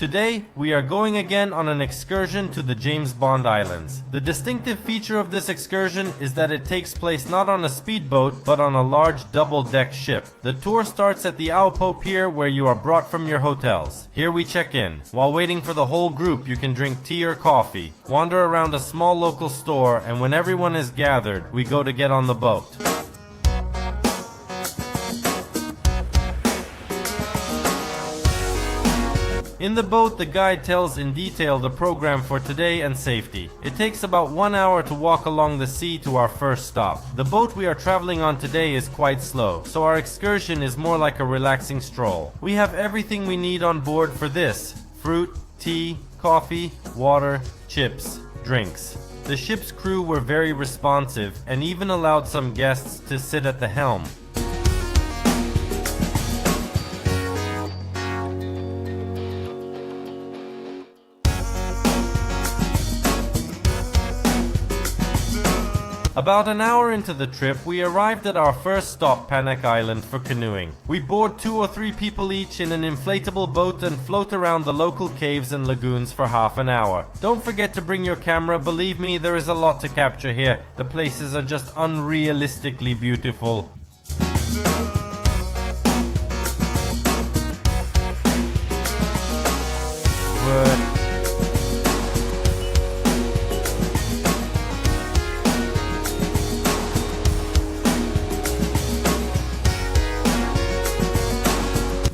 Today, we are going again on an excursion to the James Bond Islands. The distinctive feature of this excursion is that it takes place not on a speedboat, but on a large double-deck ship. The tour starts at the Aupo Pier, where you are brought from your hotels. Here we check in. While waiting for the whole group, you can drink tea or coffee, wander around a small local store, and when everyone is gathered, we go to get on the boat. In the boat, the guide tells in detail the program for today and safety. It takes about 1 hour to walk along the sea to our first stop. The boat we are traveling on today is quite slow, so our excursion is more like a relaxing stroll. We have everything we need on board for this: fruit, tea, coffee, water, chips, drinks. The ship's crew were very responsive and even allowed some guests to sit at the helm. About an hour into the trip, we arrived at our first stop, Panak Island, for canoeing. We board 2 or 3 people each in an inflatable boat and float around the local caves and lagoons for half an hour. Don't forget to bring your camera. Believe me, there is a lot to capture here. The places are just unrealistically beautiful.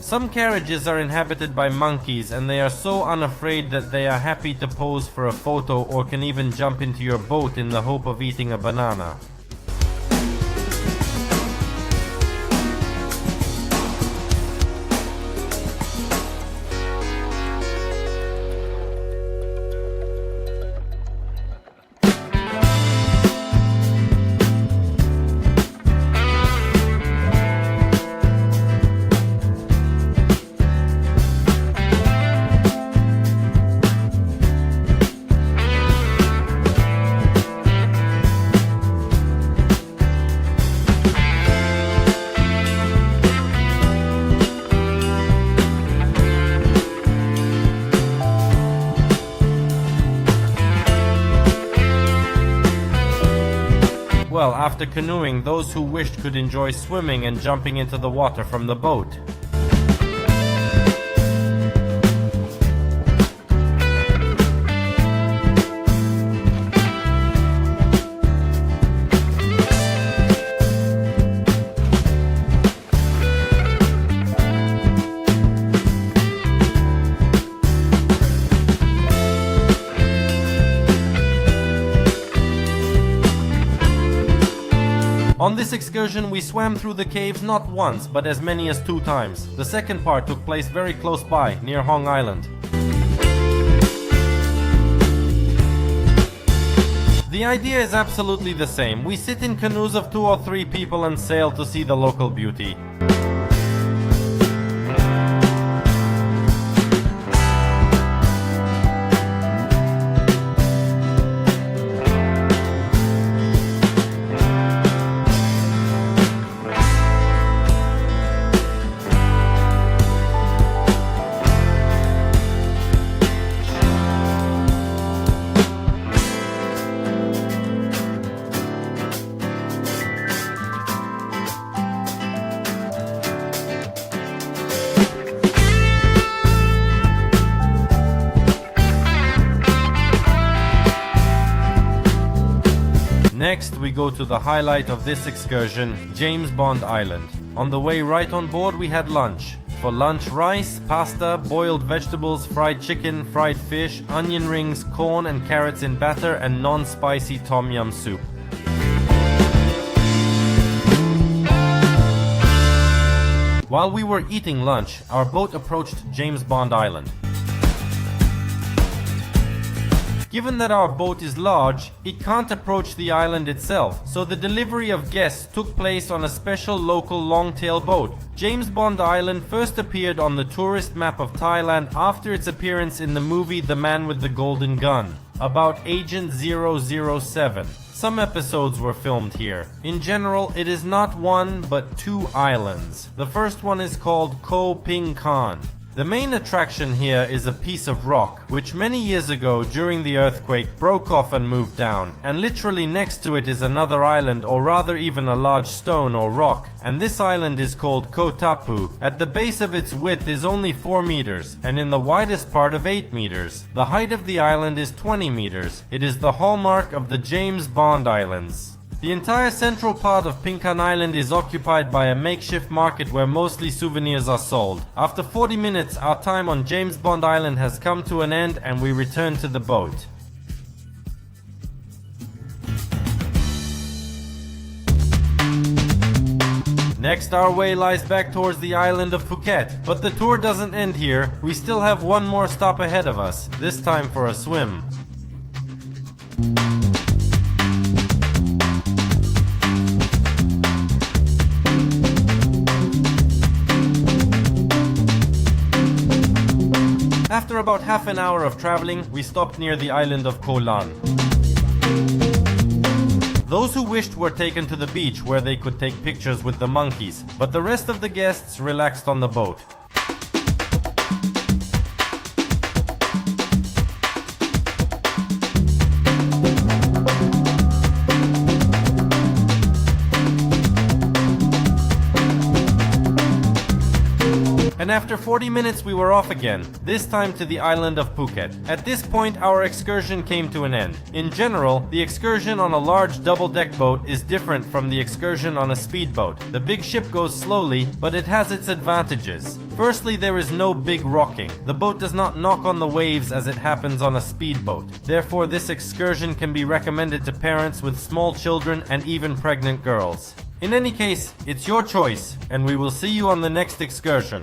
Some carriages are inhabited by monkeys, and they are so unafraid that they are happy to pose for a photo or can even jump into your boat in the hope of eating a banana. Well, after canoeing, those who wished could enjoy swimming and jumping into the water from the boat. On this excursion, we swam through the caves not once, but as many as 2 times. The second part took place very close by, near Hong Island. The idea is absolutely the same. We sit in canoes of 2 or 3 people and sail to see the local beauty. Next, we go to the highlight of this excursion, James Bond Island. On the way right on board, we had lunch. For lunch, rice, pasta, boiled vegetables, fried chicken, fried fish, onion rings, corn and carrots in batter, and non-spicy tom yum soup. While we were eating lunch, our boat approached James Bond Island. Given that our boat is large, it can't approach the island itself, so the delivery of guests took place on a special local long-tail boat. James Bond Island first appeared on the tourist map of Thailand after its appearance in the movie The Man with the Golden Gun, about Agent 007. Some episodes were filmed here. In general, it is not 1 but 2 islands. The first one is called Koh Ping Kan. The main attraction here is a piece of rock, which many years ago during the earthquake broke off and moved down, and literally next to it is another island, or rather even a large stone or rock, and this island is called Koh Tapu. At the base of its width is only 4 meters, and in the widest part of 8 meters. The height of the island is 20 meters. It is the hallmark of the James Bond Islands. The entire central part of Pinkan Island is occupied by a makeshift market where mostly souvenirs are sold. After 40 minutes, our time on James Bond Island has come to an end and we return to the boat. Next, our way lies back towards the island of Phuket, but the tour doesn't end here. We still have one more stop ahead of us, this time for a swim. After about half an hour of traveling, we stopped near the island of Koh Lan. Those who wished were taken to the beach where they could take pictures with the monkeys, but the rest of the guests relaxed on the boat. And after 40 minutes we were off again, this time to the island of Phuket. At this point our excursion came to an end. In general, the excursion on a large double-deck boat is different from the excursion on a speedboat. The big ship goes slowly, but it has its advantages. Firstly, there is no big rocking. The boat does not knock on the waves as it happens on a speedboat. Therefore, this excursion can be recommended to parents with small children and even pregnant girls. In any case, it's your choice, and we will see you on the next excursion.